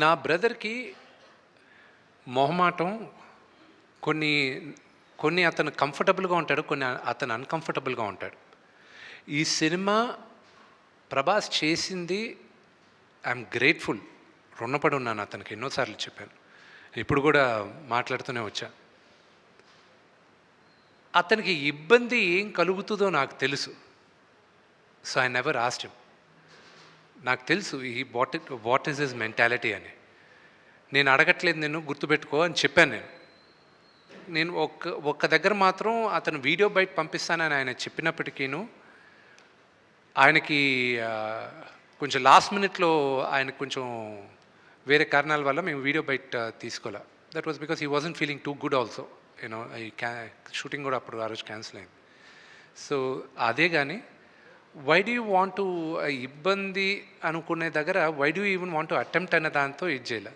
నా బ్రదర్‌కి మొహమాటం కొన్ని కొన్ని అతను కంఫర్టబుల్‌గా ఉంటాడు. కొన్ని అతను అన్‌కంఫర్టబుల్‌గా ఉంటాడు. ఈ సినిమా ప్రభాస్ చేసింది ఐయామ్ గ్రేట్‌ఫుల్. రుణపడి ఉన్నాను అతనికి. ఎన్నో సార్లు చెప్పాను. ఇప్పుడు కూడా మాట్లాడుతూనే వచ్చా. అతనికి ఇబ్బంది ఏం కలుగుతుందో నాకు తెలుసు. So, I never asked him. నాకు తెలుసు వాట్ ఈస్ హిస్ మెంటాలిటీ అని. నేను అడగట్లేదు, నిన్ను గుర్తుపెట్టుకో అని చెప్పాను నేను. నేను ఒక్క దగ్గర మాత్రం అతను వీడియో బయట పంపిస్తానని ఆయన చెప్పినప్పటికీను, ఆయనకి కొంచెం లాస్ట్ మినిట్‌లో ఆయనకు కొంచెం వేరే కారణాల వల్ల మేము వీడియో బయట తీసుకోలే. That was because he wasn't feeling too good also. You know ఈ షూటింగ్ కూడా అప్పుడు ఆ రోజు క్యాన్సిల్ అయింది. సో అదే కానీ why do you want to ఇబ్బంది అనుకునే దగ్గర why do you even want to attempt అనే దాంతో ఇది చేయలే.